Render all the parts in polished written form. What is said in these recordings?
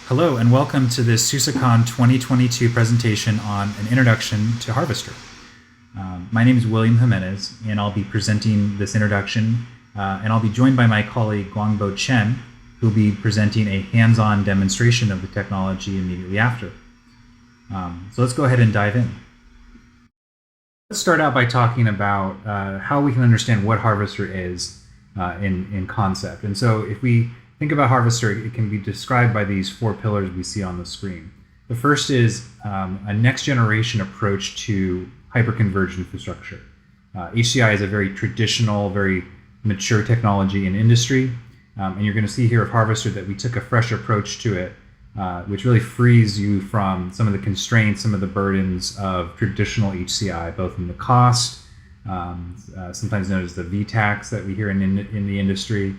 Hello and welcome to this SUSECON 2022 presentation on an introduction to Harvester. My name is William Jimenez and I'll be presenting this introduction and I'll be joined by my colleague Guangbo Chen, who will be presenting a hands-on demonstration of the technology immediately after. So let's go ahead and dive in. Let's start out by talking about how we can understand what Harvester is in concept. And so if we think about Harvester, it can be described by these four pillars we see on the screen. The first is a next generation approach to hyperconverged infrastructure. HCI is a very traditional, very mature technology in industry. And you're going to see here of Harvester that we took a fresh approach to it, which really frees you from some of the constraints, some of the burdens of traditional HCI, both in the cost, sometimes known as the VTAX that we hear in the industry,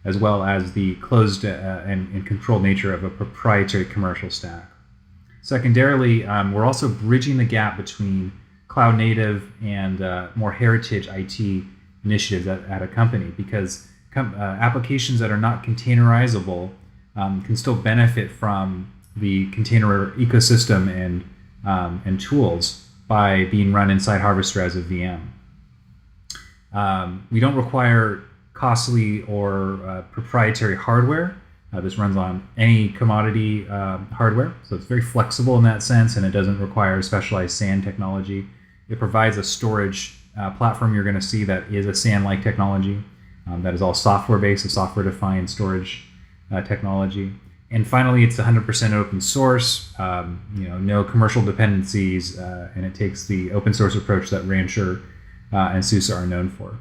as well as the closed and controlled nature of a proprietary commercial stack. Secondarily, we're also bridging the gap between cloud native and more heritage IT initiatives at a company, because applications that are not containerizable can still benefit from the container ecosystem and tools by being run inside Harvester as a VM. We don't require costly or proprietary hardware. This runs on any commodity hardware, so it's very flexible in that sense, and it doesn't require specialized SAN technology. It provides a storage platform you're going to see that is a SAN-like technology that is all software-based, a software-defined storage technology. And finally, it's 100% open source, no commercial dependencies, and it takes the open source approach that Rancher and SUSE are known for.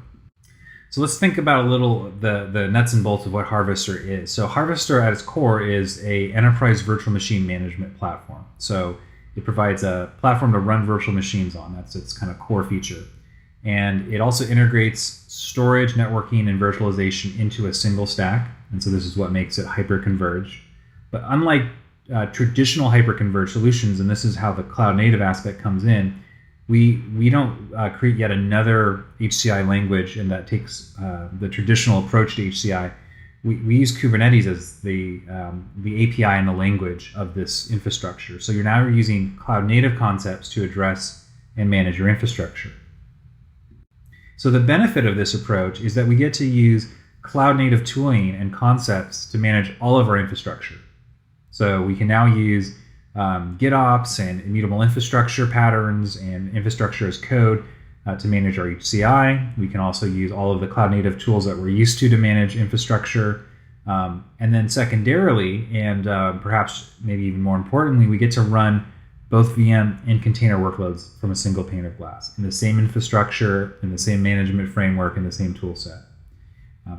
So let's think about a little the nuts and bolts of what Harvester is. So Harvester at its core is a enterprise virtual machine management platform. So it provides a platform to run virtual machines on. That's its kind of core feature. And it also integrates storage, networking, and virtualization into a single stack. And so this is what makes it hyperconverged. But unlike traditional hyperconverged solutions, and this is how the cloud native aspect comes in, we don't create yet another HCI language, and that takes the traditional approach to HCI. We use Kubernetes as the API and the language of this infrastructure. So you're now using cloud native concepts to address and manage your infrastructure. So the benefit of this approach is that we get to use cloud native tooling and concepts to manage all of our infrastructure. So we can now use GitOps and immutable infrastructure patterns and infrastructure as code to manage our HCI. We can also use all of the cloud native tools that we're used to manage infrastructure. And then secondarily, and perhaps maybe even more importantly, we get to run both VM and container workloads from a single pane of glass in the same infrastructure, in the same management framework, in the same tool set.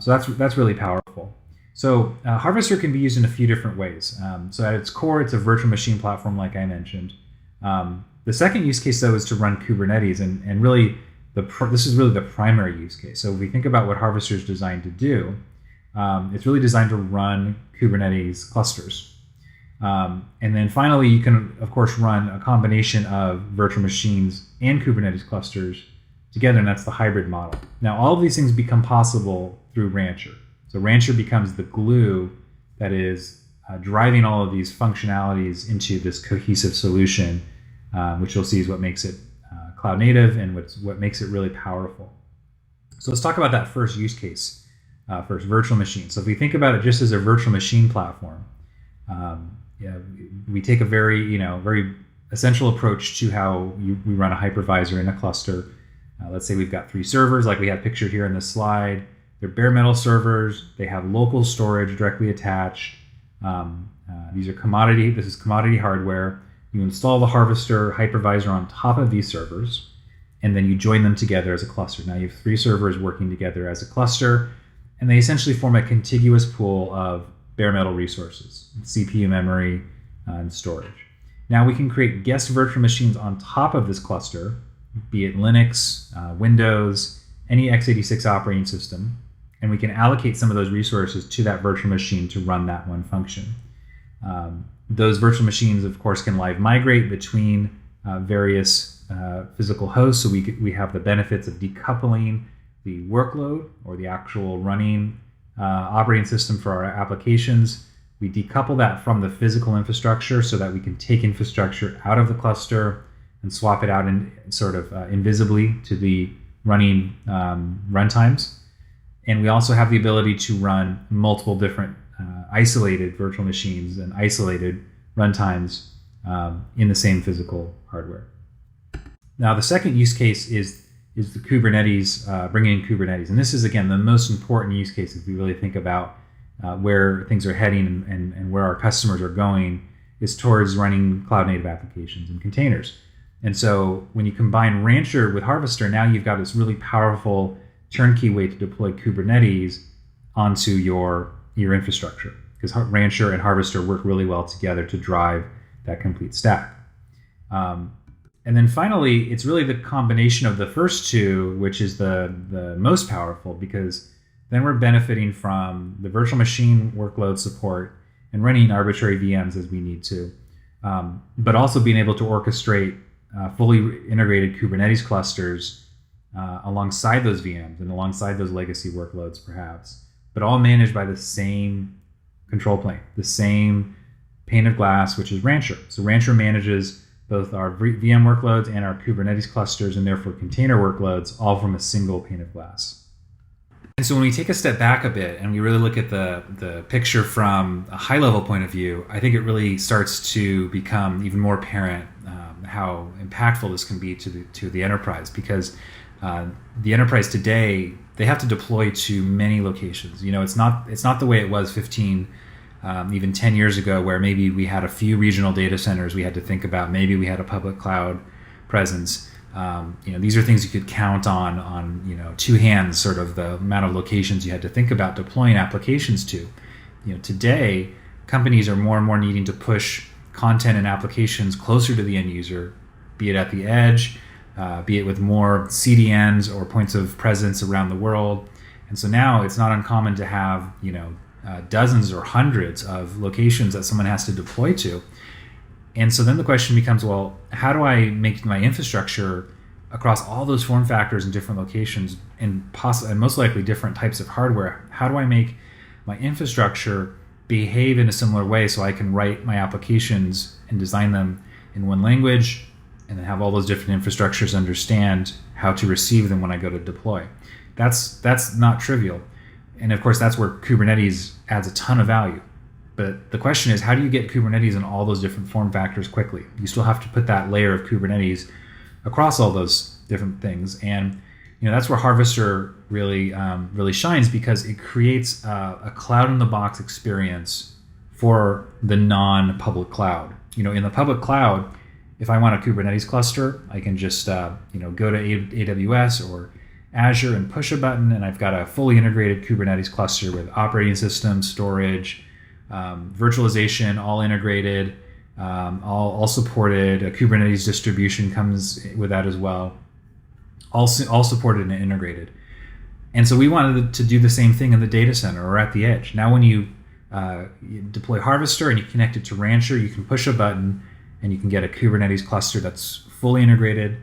So that's really powerful. So Harvester can be used in a few different ways. So at its core, it's a virtual machine platform, like I mentioned. The second use case, though, is to run Kubernetes, and really, this is really the primary use case. So if we think about what Harvester is designed to do, it's really designed to run Kubernetes clusters. And then finally, you can, of course, run a combination of virtual machines and Kubernetes clusters together, and that's the hybrid model. Now, all of these things become possible through Rancher. So Rancher becomes the glue that is driving all of these functionalities into this cohesive solution, which you'll see is what makes it cloud native and what makes it really powerful. So let's talk about that first use case, first, virtual machine. So if we think about it just as a virtual machine platform, we take a very essential approach to how we run a hypervisor in a cluster. Let's say we've got 3 servers, like we have pictured here in this slide. They're bare metal servers. They have local storage directly attached. This is commodity hardware. You install the Harvester hypervisor on top of these servers, and then you join them together as a cluster. Now you have 3 servers working together as a cluster, and they essentially form a contiguous pool of bare metal resources, CPU, memory, and storage. Now we can create guest virtual machines on top of this cluster, be it Linux, Windows, any x86 operating system, and we can allocate some of those resources to that virtual machine to run that one function. Those virtual machines, of course, can live migrate between various physical hosts, so we have the benefits of decoupling the workload or the actual running operating system for our applications. We decouple that from the physical infrastructure so that we can take infrastructure out of the cluster and swap it out in sort of invisibly to the running runtimes. And we also have the ability to run multiple different isolated virtual machines and isolated runtimes in the same physical hardware. Now, the second use case is the Kubernetes, bringing in Kubernetes. And this is, again, the most important use case if we really think about where things are heading and where our customers are going, is towards running cloud-native applications and containers. And so when you combine Rancher with Harvester, now you've got this really powerful turnkey way to deploy Kubernetes onto your infrastructure, because Rancher and Harvester work really well together to drive that complete stack. And then finally, it's really the combination of the first two, which is the most powerful, because then we're benefiting from the virtual machine workload support and running arbitrary VMs as we need to, but also being able to orchestrate fully integrated Kubernetes clusters alongside those VMs and alongside those legacy workloads perhaps, but all managed by the same control plane, the same pane of glass, which is Rancher. So Rancher manages both our VM workloads and our Kubernetes clusters, and therefore container workloads, all from a single pane of glass. And so when we take a step back a bit and we really look at the picture from a high-level point of view, I think it really starts to become even more apparent how impactful this can be to the enterprise, because the enterprise today, they have to deploy to many locations. You know, it's not the way it was 15, even 10 years ago, where maybe we had a few regional data centers we had to think about. Maybe we had a public cloud presence. These are things you could count on two hands, sort of the amount of locations you had to think about deploying applications to. Today, companies are more and more needing to push content and applications closer to the end user, be it at the edge, be it with more CDNs or points of presence around the world. And so now it's not uncommon to have, dozens or hundreds of locations that someone has to deploy to. And so then the question becomes, well, how do I make my infrastructure across all those form factors and different locations and most likely different types of hardware? How do I make my infrastructure behave in a similar way so I can write my applications and design them in one language, and then have all those different infrastructures understand how to receive them when I go to deploy? That's not trivial. And of course, that's where Kubernetes adds a ton of value. But the question is, how do you get Kubernetes in all those different form factors quickly? You still have to put that layer of Kubernetes across all those different things. And that's where Harvester really shines, because it creates a cloud-in-the-box experience for the non-public cloud. In the public cloud, if I want a Kubernetes cluster, I can just go to AWS or Azure and push a button, and I've got a fully integrated Kubernetes cluster with operating system, storage, virtualization, all integrated, all supported. A Kubernetes distribution comes with that as well, all supported and integrated. And so we wanted to do the same thing in the data center or at the edge. Now when you deploy Harvester and you connect it to Rancher, you can push a button and you can get a Kubernetes cluster that's fully integrated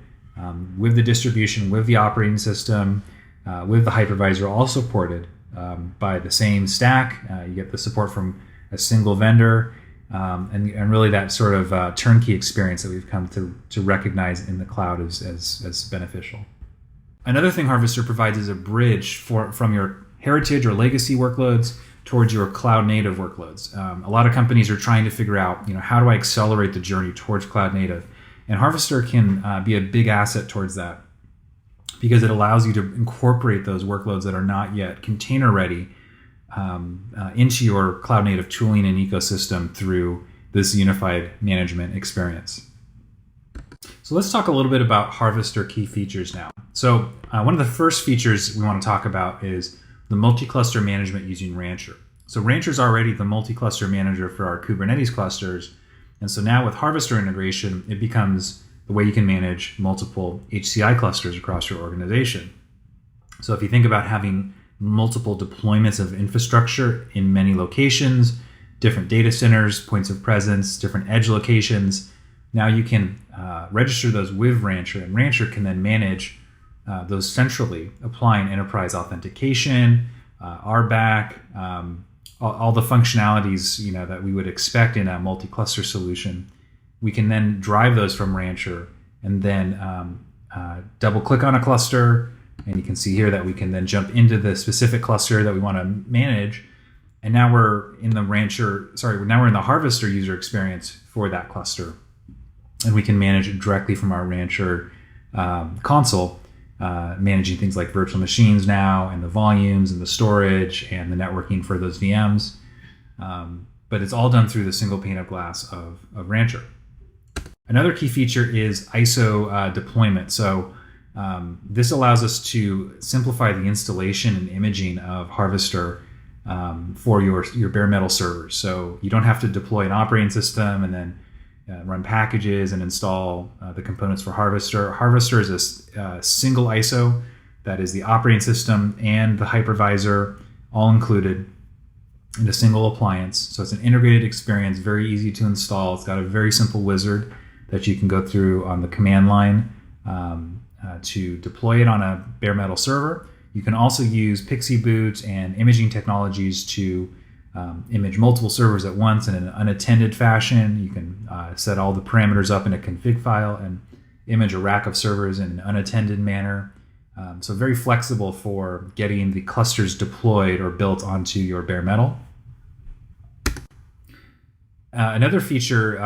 with the distribution, with the operating system, with the hypervisor, all supported by the same stack. You get the support from a single vendor, and really that sort of turnkey experience that we've come to recognize in the cloud as beneficial. Another thing Harvester provides is a bridge from your heritage or legacy workloads towards your cloud native workloads. A lot of companies are trying to figure out, how do I accelerate the journey towards cloud native? And Harvester can be a big asset towards that, because it allows you to incorporate those workloads that are not yet container ready into your cloud native tooling and ecosystem through this unified management experience. So let's talk a little bit about Harvester key features now. So one of the first features we want to talk about is the multi-cluster management using Rancher. So Rancher is already the multi-cluster manager for our Kubernetes clusters. And so now with Harvester integration, it becomes the way you can manage multiple HCI clusters across your organization. So if you think about having multiple deployments of infrastructure in many locations, different data centers, points of presence, different edge locations, now you can register those with Rancher, and Rancher can then manage those centrally, applying enterprise authentication, RBAC, all the functionalities that we would expect in a multi-cluster solution. We can then drive those from Rancher and then double click on a cluster, and you can see here that we can then jump into the specific cluster that we want to manage. And now we're in the now we're in the Harvester user experience for that cluster, and we can manage it directly from our Rancher console, managing things like virtual machines now, and the volumes and the storage and the networking for those VMs. But it's all done through the single pane of glass of Rancher. Another key feature is ISO deployment. So this allows us to simplify the installation and imaging of Harvester for your bare metal servers. So you don't have to deploy an operating system and then run packages and install the components for Harvester. Harvester is a single ISO that is the operating system and the hypervisor all included in a single appliance. So it's an integrated experience, very easy to install. It's got a very simple wizard that you can go through on the command line to deploy it on a bare metal server. You can also use Pixie Boot and imaging technologies to image multiple servers at once in an unattended fashion. You can set all the parameters up in a config file and image a rack of servers in an unattended manner. So very flexible for getting the clusters deployed or built onto your bare metal. Another feature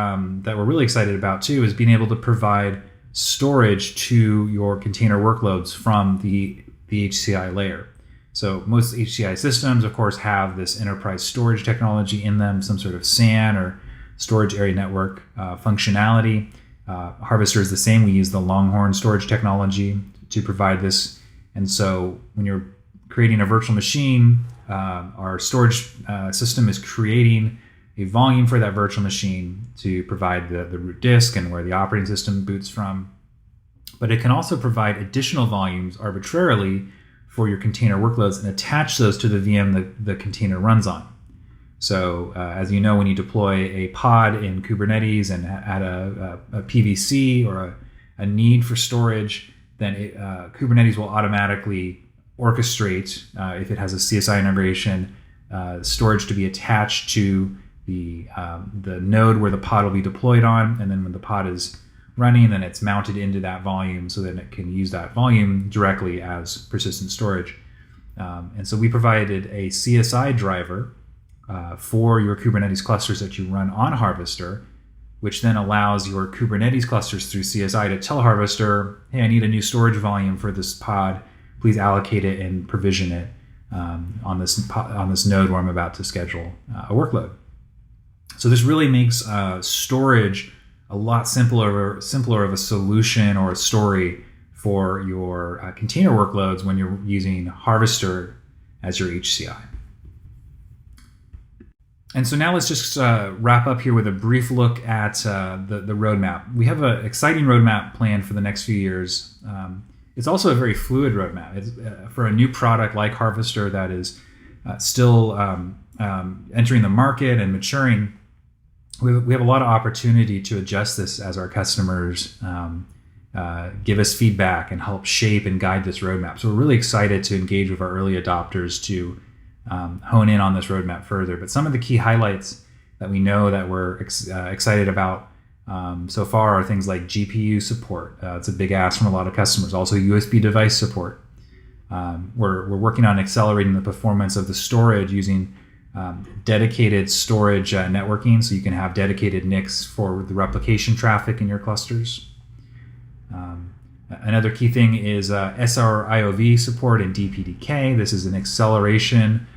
that we're really excited about too is being able to provide storage to your container workloads from the HCI layer. So most HCI systems, of course, have this enterprise storage technology in them, some sort of SAN or storage area network functionality. Harvester is the same. We use the Longhorn storage technology to provide this. And so when you're creating a virtual machine, our storage system is creating a volume for that virtual machine to provide the root disk and where the operating system boots from. But it can also provide additional volumes arbitrarily for your container workloads and attach those to the VM the container runs on. So as you know, when you deploy a pod in Kubernetes and add a PVC or a need for storage, then Kubernetes will automatically orchestrate, if it has a CSI integration, storage to be attached to the node where the pod will be deployed on. And then when the pod is running, then it's mounted into that volume so that it can use that volume directly as persistent storage. And so we provided a CSI driver for your Kubernetes clusters that you run on Harvester, which then allows your Kubernetes clusters through CSI to tell Harvester, hey, I need a new storage volume for this pod. Please allocate it and provision it on this node where I'm about to schedule a workload. So this really makes storage a lot simpler of a solution or a story for your container workloads when you're using Harvester as your HCI. And so now let's just wrap up here with a brief look at the roadmap. We have an exciting roadmap planned for the next few years. It's also a very fluid roadmap. It's, for a new product like Harvester that is still entering the market and maturing, we have a lot of opportunity to adjust this as our customers give us feedback and help shape and guide this roadmap. So we're really excited to engage with our early adopters to hone in on this roadmap further. But some of the key highlights that we know that we're excited about so far are things like GPU support. It's a big ask from a lot of customers. Also USB device support. We're working on accelerating the performance of the storage using dedicated storage networking, so you can have dedicated NICs for the replication traffic in your clusters. Another key thing is SRIOV support and DPDK. This is an acceleration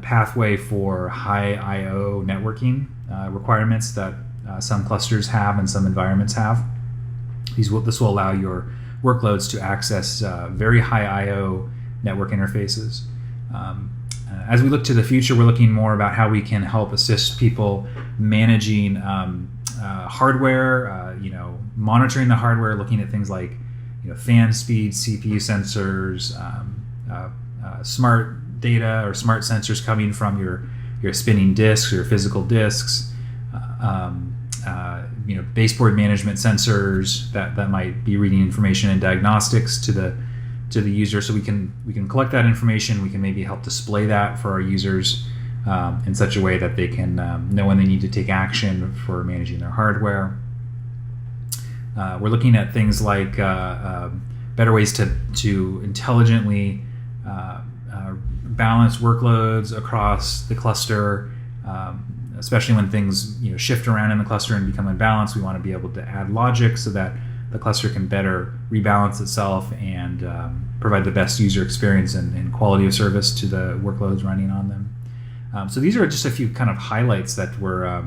pathway for high I/O networking requirements that some clusters have and some environments have. This will allow your workloads to access very high I/O network interfaces. As we look to the future, we're looking more about how we can help assist people managing hardware, monitoring the hardware, looking at things like fan speed, CPU sensors, smart data or smart sensors coming from your spinning disks or your physical disks, baseboard management sensors that might be reading information and diagnostics to to the user, so we can collect that information. We can maybe help display that for our users in such a way that they can know when they need to take action for managing their hardware. We're looking at things like better ways to intelligently balance workloads across the cluster, especially when things shift around in the cluster and become unbalanced. We want to be able to add logic so that the cluster can better rebalance itself and provide the best user experience and quality of service to the workloads running on them. So these are just a few kind of highlights that we're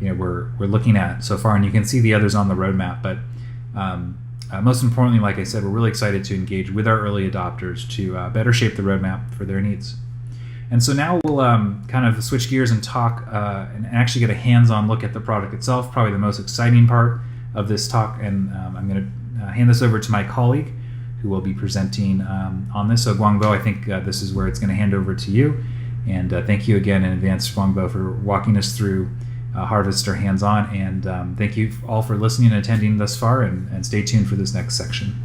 looking at so far, and you can see the others on the roadmap. But most importantly, like I said, we're really excited to engage with our early adopters to better shape the roadmap for their needs. And so now we'll kind of switch gears and talk and actually get a hands-on look at the product itself, probably the most exciting part of this talk. And I'm going to hand this over to my colleague who will be presenting on this. So Guangbo, I think this is where it's going to hand over to you. And thank you again in advance, Guangbo, for walking us through Harvester hands-on. And thank you all for listening and attending thus far, and stay tuned for this next section.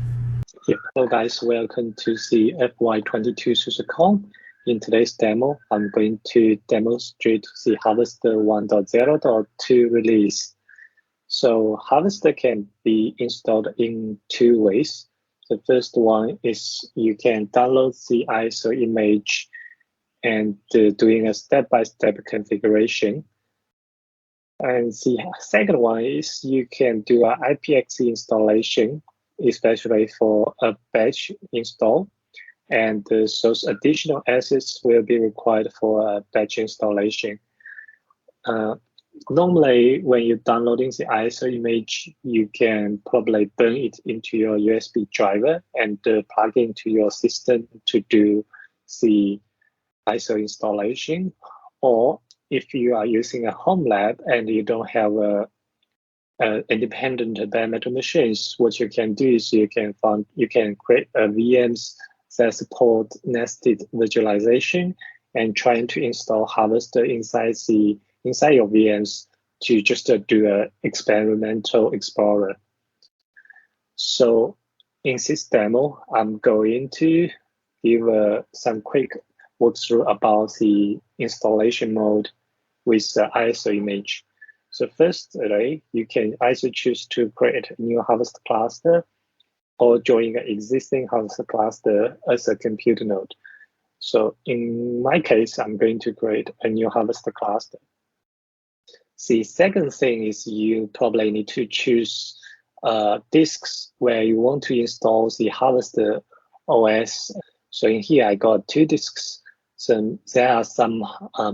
Yeah. Hello guys, welcome to the FY22 SUSECON. In today's demo, I'm going to demonstrate the Harvester 1.0.2 release. So Harvester can be installed in two ways. The first one is you can download the ISO image and doing a step-by-step configuration. And the second one is you can do an IPXE installation, especially for a batch install. And those additional assets will be required for a batch installation. Normally, when you're downloading the ISO image, you can probably burn it into your USB driver and plug into your system to do the ISO installation. Or if you are using a home lab and you don't have independent bare metal machines, what you can do is you can create VMs that support nested virtualization and trying to install Harvester inside your VMs to just do an experimental explorer. So in this demo, I'm going to give some quick walkthrough about the installation mode with the ISO image. So firstly, you can either choose to create a new Harvester cluster or join an existing Harvester cluster as a compute node. So in my case, I'm going to create a new Harvester cluster. The second thing is you probably need to choose disks where you want to install the Harvester OS. So in here, I got two disks. So there are some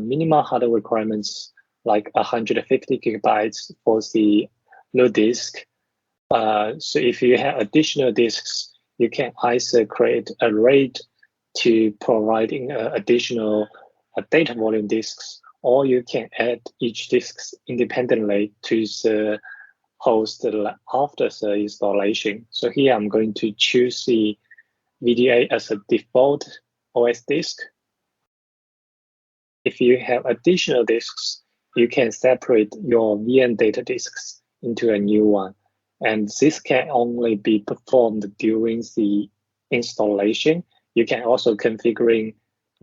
minimal hardware requirements, like 150 gigabytes for the load disk. So if you have additional disks, you can either create a RAID to providing additional data volume disks, or you can add each disk independently to the host after the installation. So here I'm going to choose the VDA as a default OS disk. If you have additional disks, you can separate your VM data disks into a new one. And this can only be performed during the installation. You can also configure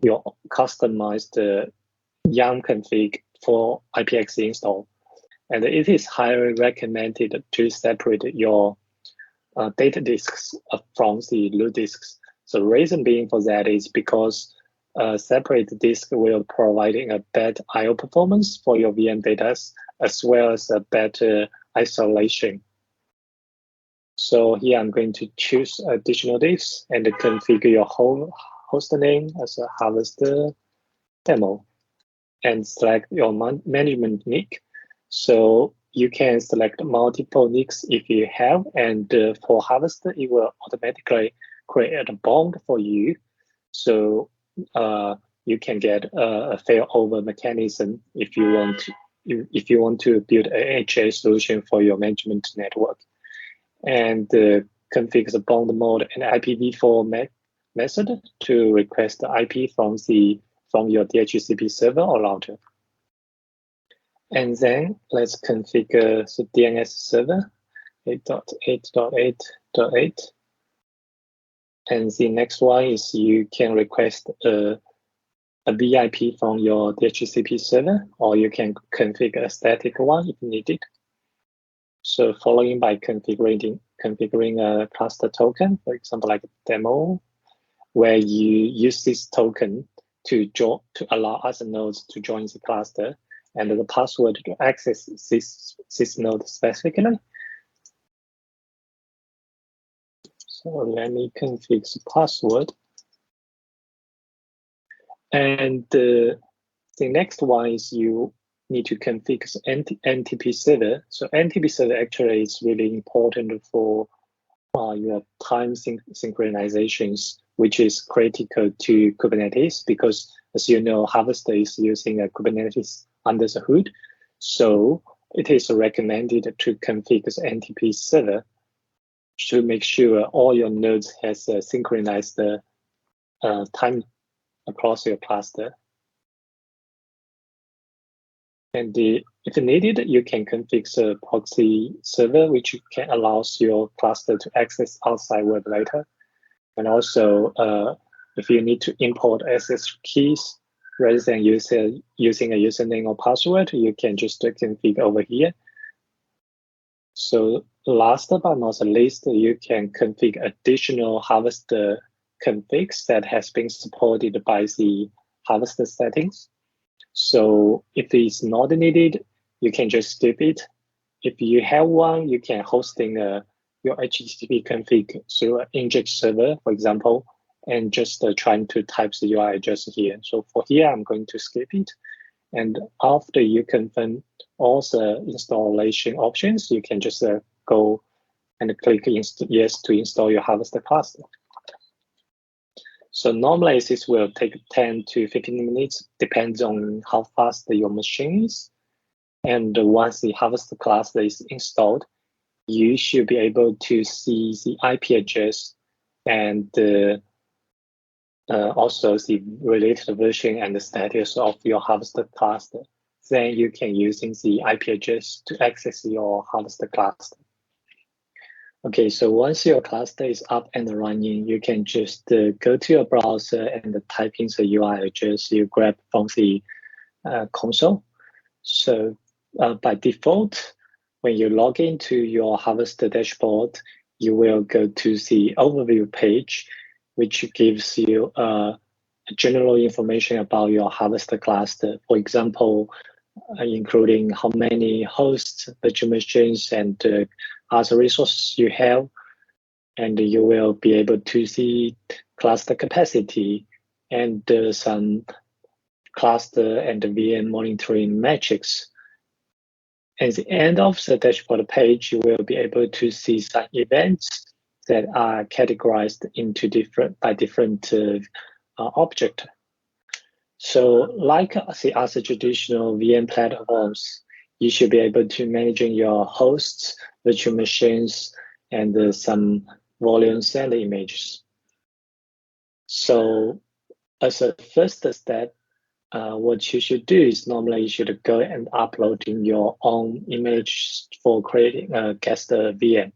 your customized YARN config for IPXE install. And it is highly recommended to separate your data disks from the load disks. So the reason being for that is because separate disk will providing a better I/O performance for your VM data, as well as a better isolation. So here I'm going to choose additional disks and configure your host name as a Harvester demo and select your management NIC. So you can select multiple NICs if you have, and for Harvester, it will automatically create a bond for you. So you can get a failover mechanism if you want to build a HA solution for your management network. And configure the bond mode and IPv4 method to request the IP from your DHCP server or router. And then let's configure the DNS server 8.8.8.8 And the next one is you can request a VIP from your DHCP server, or you can configure a static one if needed. So following by configuring a cluster token, for example, like a demo, where you use this token to allow other nodes to join the cluster, and the password to access this node specifically. So let me configure the password. And the next one is you need to configure NTP server. So NTP server actually is really important for your time synchronizations, which is critical to Kubernetes, because as you know, Harvester is using a Kubernetes under the hood. So it is recommended to configure NTP server to make sure all your nodes has synchronized time across your cluster. And if needed, you can configure a proxy server, which can allows your cluster to access outside web data. And also, if you need to import access keys rather than using a username or password, you can just configure over here. So last but not least, you can configure additional Harvester configs that has been supported by the Harvester settings. So if it's not needed, you can just skip it. If you have one, you can hosting your HTTP config through an inject server, for example, and just trying to type the UI address here. So for here, I'm going to skip it. And after you confirm all the installation options, you can just go and click yes to install your Harvester cluster. So normally this will take 10 to 15 minutes, depends on how fast your machine is. And once the Harvester cluster is installed, you should be able to see the IP address and also the related version and the status of your Harvester cluster. Then you can using the IP address to access your Harvester cluster. Okay, so once your cluster is up and running, you can just go to your browser and type in the UI address you grab from the console. So by default, when you log into your Harvester dashboard, you will go to the overview page, which gives you general information about your Harvester cluster. For example, including how many hosts, virtual machines, and other resources you have. And you will be able to see cluster capacity and some cluster and VM monitoring metrics. At the end of the dashboard page, you will be able to see some events that are categorized into different object. So like the other traditional VM platforms, you should be able to manage your hosts, virtual machines, and some volumes and images. So as a first step, what you should do is normally you should go and uploading your own image for creating a guest VM.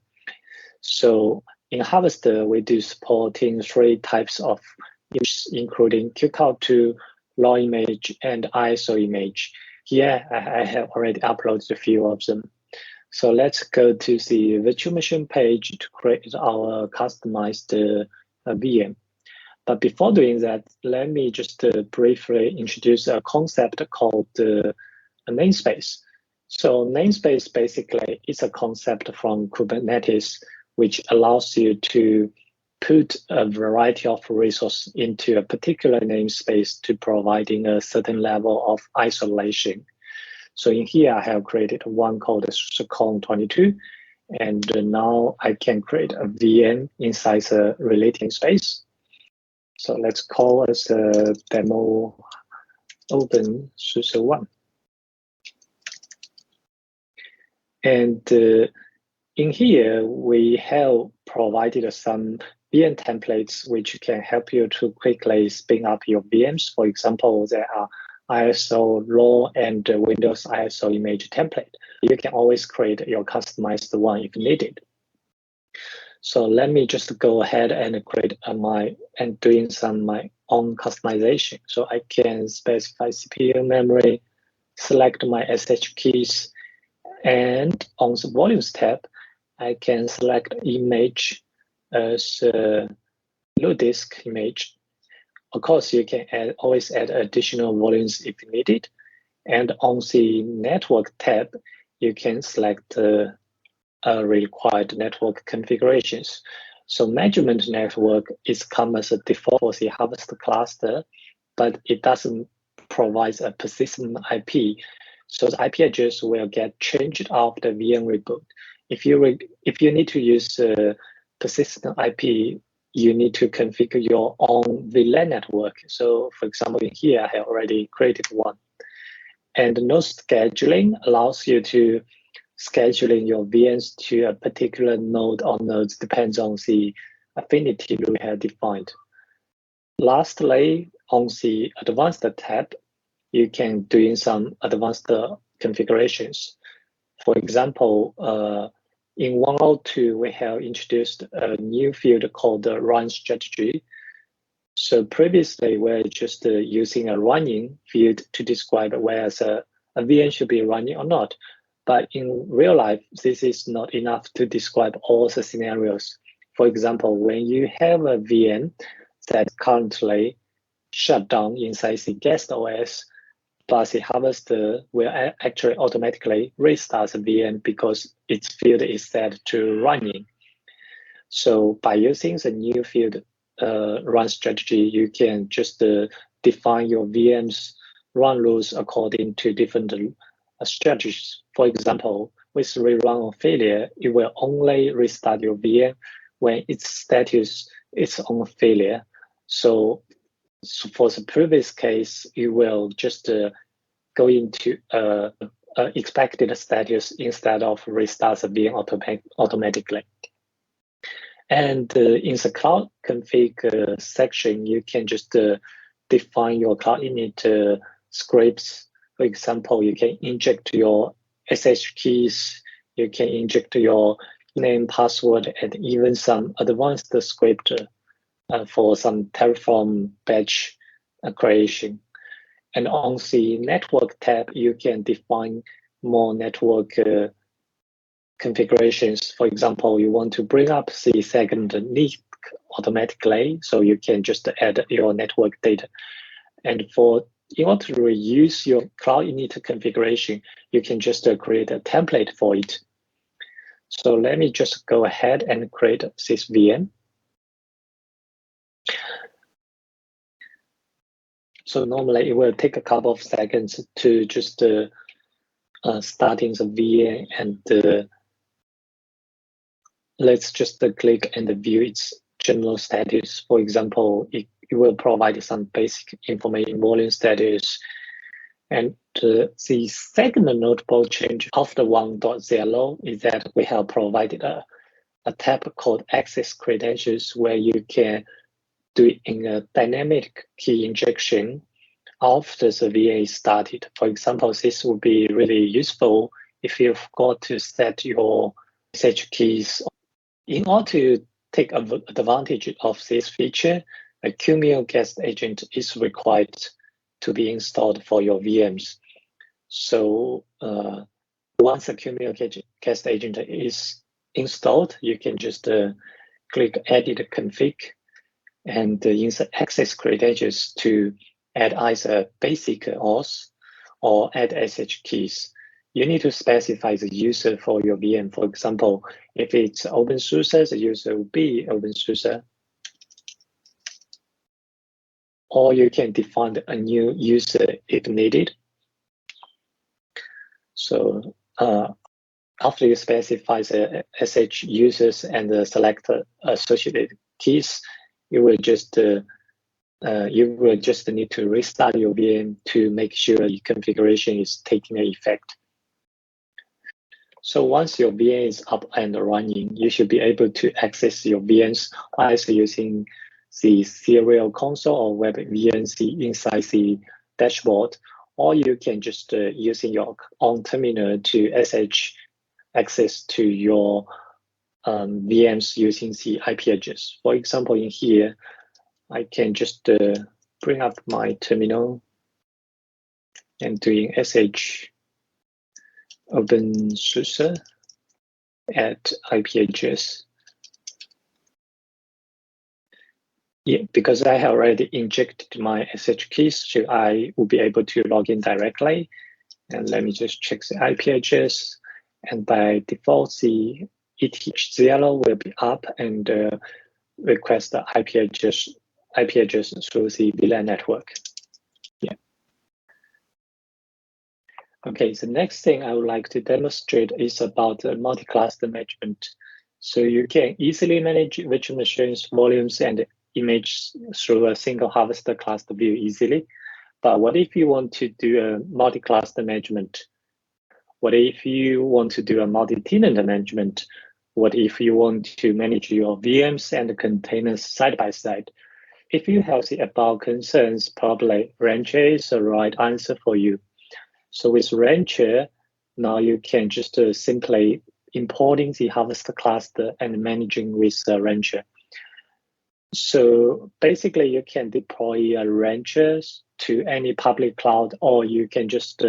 So in Harvester, we do supporting 3 types of images, including QCOW2, raw image, and ISO image. Here, I have already uploaded a few of them. So let's go to the virtual machine page to create our customized VM. But before doing that, let me just briefly introduce a concept called a namespace. So namespace basically is a concept from Kubernetes, which allows you to put a variety of resources into a particular namespace to providing a certain level of isolation. So in here, I have created one called SUSECON 22, and now I can create a VM inside the related space. So let's call as a demo open SUSE1. And in here, we have provided some VM templates which can help you to quickly spin up your VMs. For example, there are ISO raw and Windows ISO image template. You can always create your customized one if needed. So let me just go ahead and create doing my own customization. So I can specify CPU memory, select my SH keys, and on the volumes tab, I can select image as a low disk image. Of course, you can always add additional volumes if needed. And on the network tab, you can select required network configurations. So measurement network is come as a default for the harvest cluster, but it doesn't provide a persistent IP. So the IP address will get changed after VM reboot. If you need to use persistent IP, you need to configure your own VLAN network. So for example, in here, I have already created one. And node scheduling allows you to scheduling your VMs to a particular node or nodes depends on the affinity we have defined. Lastly, on the advanced tab, you can do some advanced configurations. For example, in 102, we have introduced a new field called the run strategy. So previously, we're just using a running field to describe whether a VM should be running or not. But in real life, this is not enough to describe all the scenarios. For example, when you have a VM that currently shut down inside the guest OS, but the harvester will actually automatically restart the VM because its field is set to running. So by using the new field run strategy, you can just define your VM's run rules according to different strategies. For example, with rerun or failure, it will only restart your VM when its status is on failure. So for the previous case, you will just go into expected status instead of restart the VM automatically. And in the cloud config section, you can just define your cloud init scripts. For example, you can inject your SH keys, you can inject your name, password, and even some advanced script for some Terraform batch creation. And on the network tab, you can define more network configurations. For example, you want to bring up the second NIC automatically, so you can just add your network data. And in order to reuse your cloud init configuration, you can just create a template for it. So let me just go ahead and create this VM. So normally it will take a couple of seconds to just starting the VM, and let's just click and view its general status. For example, it will provide some basic information, volume status. And the second notable change after 1.0 is that we have provided a tab called Access Credentials, where you can do it in a dynamic key injection after the VA started. For example, this would be really useful if you forgot to set your SH keys. In order to take advantage of this feature, a Cumul guest agent is required to be installed for your VMs. So once a Cumul guest agent is installed, you can just click Edit Config and insert access credentials to add either basic auth or add SH keys. You need to specify the user for your VM. For example, if it's OpenSUSE, the user will be OpenSUSE. Or you can define a new user if needed. So after you specify the SH users and select associated keys, you will just need to restart your VM to make sure your configuration is taking effect. So once your VM is up and running, you should be able to access your VMs either using the serial console or web VNC inside the dashboard, or you can just using your own terminal to SH access to your VMs using the IP address. For example, in here, I can just bring up my terminal and doing sh OpenSUSE at IP address. Yeah, because I have already injected my SH keys, so I will be able to log in directly. And let me just check the IP address. And by default, the ETH0 will be up and request the IP address through the VLAN network. Yeah. Okay, the next thing I would like to demonstrate is about multi-cluster management. So you can easily manage virtual machines, volumes, and image through a single harvester cluster view easily. But what if you want to do a multi-cluster management? What if you want to do a multi-tenant management? What if you want to manage your VMs and containers side by side? If you have the above concerns, probably Rancher is the right answer for you. So with Rancher, now you can just simply importing the harvester cluster and managing with Rancher. So basically, you can deploy Ranchers to any public cloud, or you can just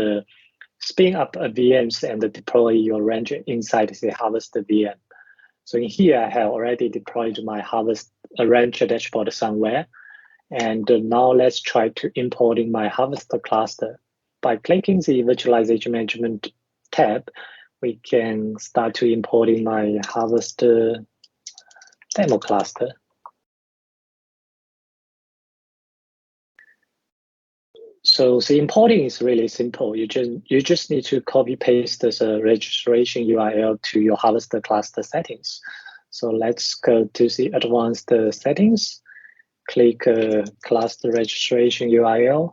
spin up a VMs and deploy your Rancher inside the harvester VM. So in here, I have already deployed my Rancher dashboard somewhere. And now let's try to importing my harvester cluster. By clicking the virtualization management tab, we can start to importing my harvester demo cluster. So the importing is really simple. You just need to copy paste the registration URL to your harvester cluster settings. So let's go to the advanced settings, click cluster registration URL,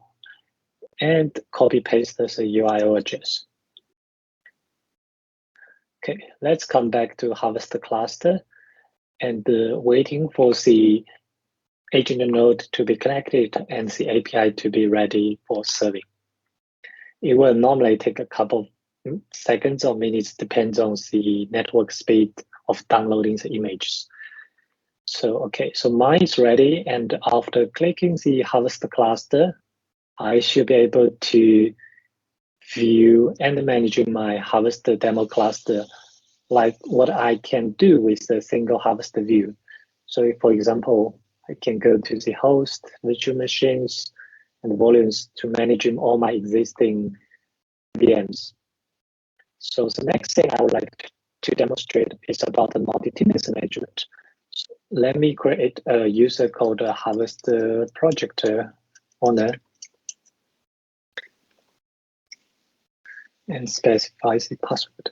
and copy paste the URL address. Okay, let's come back to harvester cluster and waiting for the agent node to be connected and the API to be ready for serving. It will normally take a couple of seconds or minutes, depends on the network speed of downloading the images. So, okay, so mine is ready. And after clicking the harvester cluster, I should be able to view and manage my harvester demo cluster like what I can do with the single harvester view. So if, for example, I can go to the host, virtual machines, and volumes to managing all my existing VMs. So the next thing I would like to demonstrate is about the multi-tenancy management. So let me create a user called a harvester project owner and specify the password.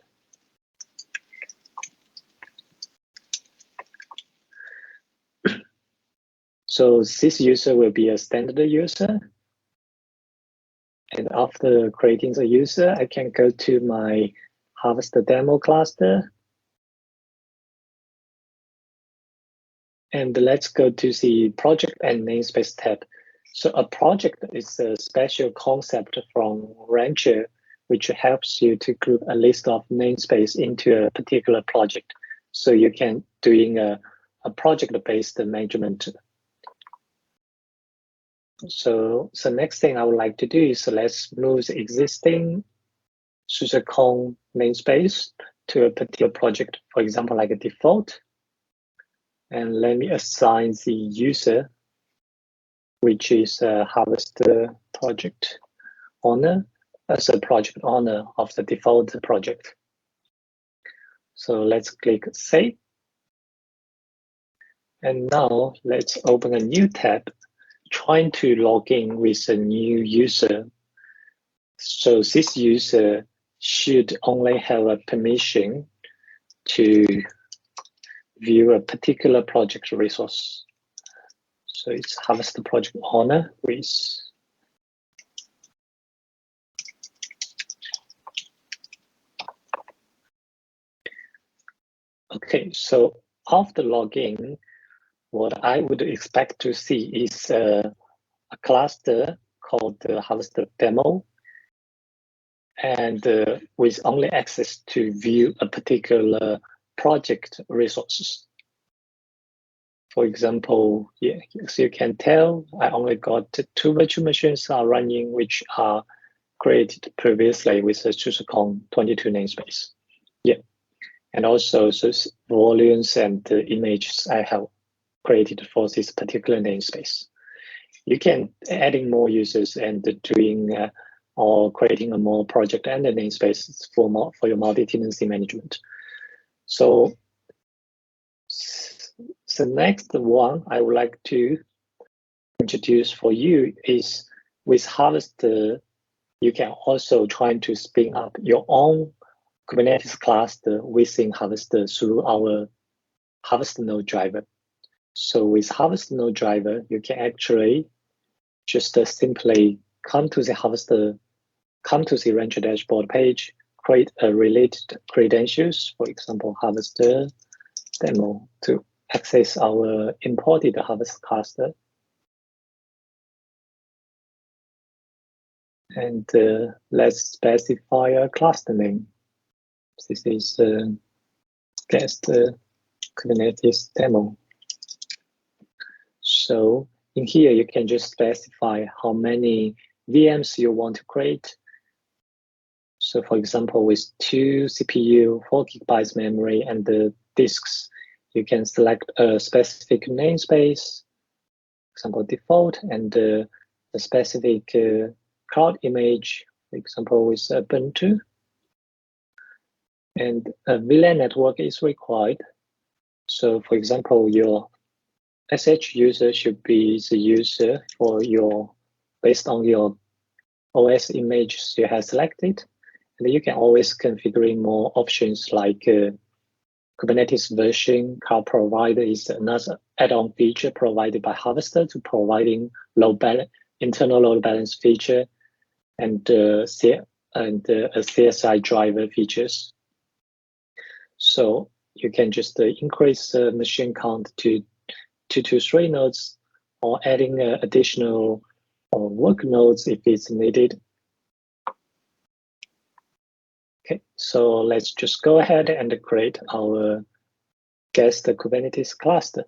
So this user will be a standard user. And after creating the user, I can go to my harvester demo cluster. And let's go to the project and namespace tab. So a project is a special concept from Rancher, which helps you to group a list of namespace into a particular project. So you can doing a project-based management. So the next thing I would like to do is let's move the existing SUSECON namespace to a particular project, for example, like a default. And let me assign the user, which is a harvester project owner, as a project owner of the default project. So let's click Save. And now let's open a new tab, trying to log in with a new user. So this user should only have a permission to view a particular project resource. So it's harvester project owner with okay, so after login, what I would expect to see is a cluster called the harvester demo, and with only access to view a particular project resources. For example, yeah, as you can tell, I only got 2 virtual machines are running, which are created previously with the SUSECON 22 namespace. Yeah, and also volumes and the images I have created for this particular namespace. You can adding more users and doing or creating a more project and a namespace for your multi-tenancy management. So the next one I would like to introduce for you is with Harvester, you can also try to spin up your own Kubernetes cluster within Harvester through our Harvester node driver. So with Harvester node driver, you can actually just simply come to the Rancher dashboard page, create a related credentials, for example, Harvester demo to access our imported Harvester cluster. And let's specify a cluster name. This is guest Kubernetes demo. So in here, you can just specify how many VMs you want to create. So for example, with 2 CPU, 4 GB memory, and the disks, you can select a specific namespace, for example, default, and a specific cloud image, for example, with Ubuntu. And a VLAN network is required. So for example, your SH user should be the user for based on your OS images you have selected. And you can always configure more options like Kubernetes version cloud provider is another add-on feature provided by Harvester to providing internal load balance feature and a CSI driver features. So you can just increase the machine count to 2 to 3 nodes, or adding additional work nodes if it's needed. Okay, so let's just go ahead and create our guest Kubernetes cluster.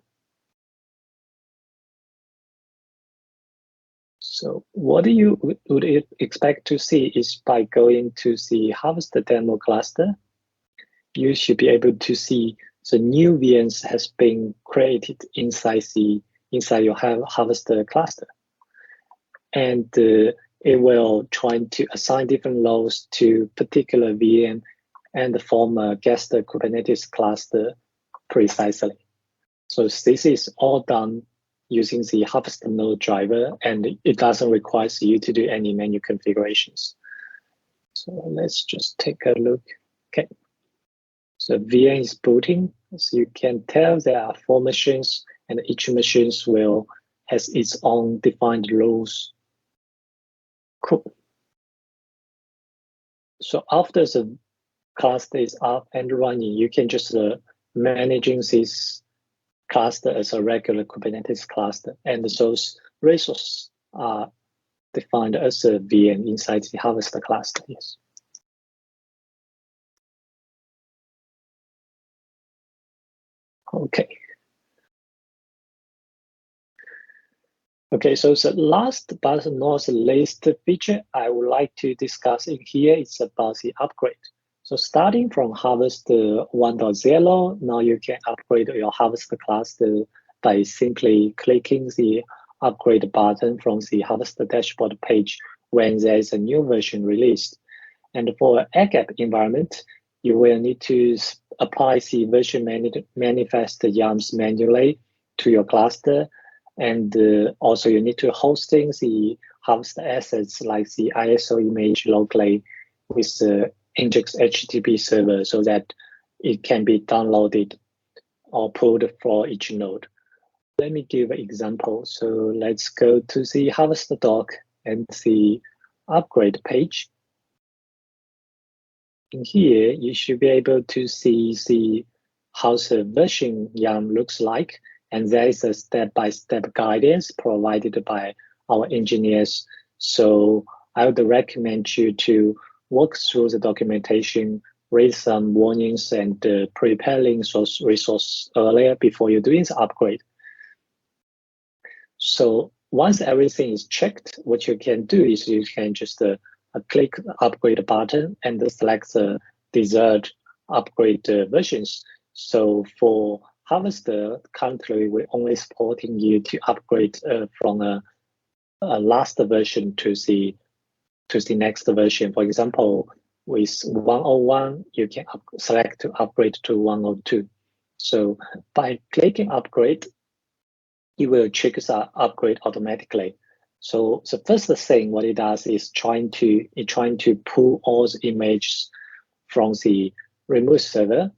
So what you would expect to see is by going to the Harvester demo cluster, you should be able to see the new VMs has been created inside your Harvester cluster. And it will try to assign different roles to particular VM and form a guest Kubernetes cluster precisely. So this is all done using the Harvester node driver, and it doesn't require you to do any menu configurations. So let's just take a look. Okay. So VM is booting. As you can tell, there are 4 machines, and each machine has its own defined rules. Cool. So after the cluster is up and running, you can just managing this cluster as a regular Kubernetes cluster, and those resources are defined as a VM inside the Harvester cluster. Yes. Okay. Okay, so the last but not least feature I would like to discuss in here is about the upgrade. So starting from Harvester 1.0, now you can upgrade your Harvester cluster by simply clicking the upgrade button from the Harvester dashboard page when there is a new version released. And for AirGap environment, you will need to apply the version manifest YAMLs manually to your cluster. And also you need to hosting the Harvester assets like the ISO image locally with the Nginx HTTP server so that it can be downloaded or pulled for each node. Let me give an example. So let's go to the Harvester doc and the upgrade page. In here, you should be able to see how the version YAML looks like. And there is a step-by-step guidance provided by our engineers. So I would recommend you to walk through the documentation read some warnings and preparing source resource earlier before you're doing the upgrade. So once everything is checked, what you can do is you can just click the upgrade button and select the desired upgrade versions. So for Harvester, currently we're only supporting you to upgrade from a last version to the next version. For example, with 101, you can select to upgrade to 102. So by clicking upgrade, it will trigger the upgrade automatically. So the first thing what it does is trying to pull all the images from the remote server,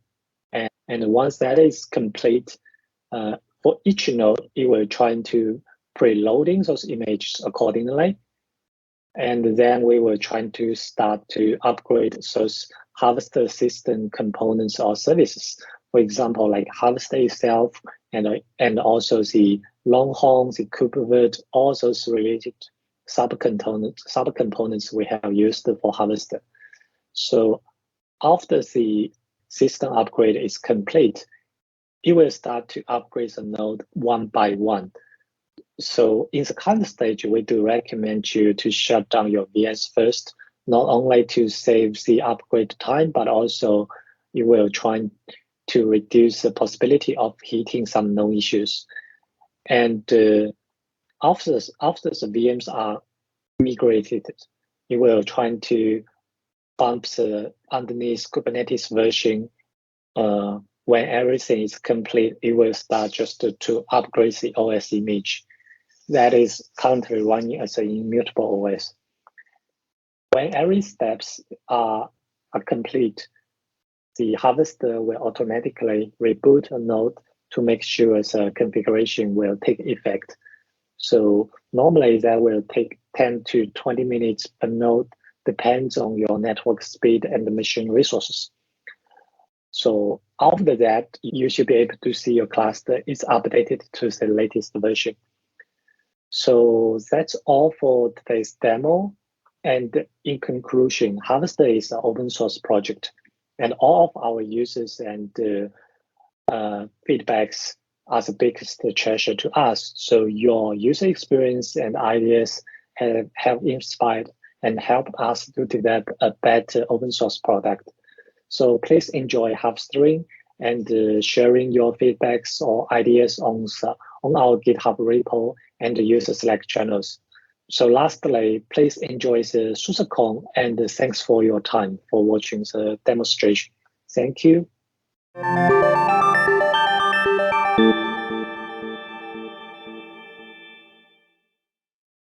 and once that is complete, for each node, it will try to preloading those images accordingly, and then we will try to start to upgrade those Harvester system components or services. For example, like Harvester itself, and also the Longhorn, the Kubernetes, all those related subcomponents we have used for Harvester. So after the system upgrade is complete, it will start to upgrade the node one by one. So in the current stage, we do recommend you to shut down your VMs first, not only to save the upgrade time, but also you will try to reduce the possibility of hitting some known issues. And after the VMs are migrated, you will try to bump the underneath Kubernetes version. When everything is complete, it will start just to upgrade the OS image that is currently running as an immutable OS. When every steps are complete, the Harvester will automatically reboot a node to make sure the configuration will take effect. So normally that will take 10 to 20 minutes per node, depends on your network speed and the machine resources. So after that, you should be able to see your cluster is updated to the latest version. So that's all for today's demo. And in conclusion, Harvester is an open source project, and all of our users and feedbacks are the biggest treasure to us. So your user experience and ideas have inspired and helped us to develop a better open source product. So please enjoy Harvestering and sharing your feedbacks or ideas on our GitHub repo and the user Slack channels. So lastly, please enjoy the SUSECON, and thanks for your time for watching the demonstration. Thank you.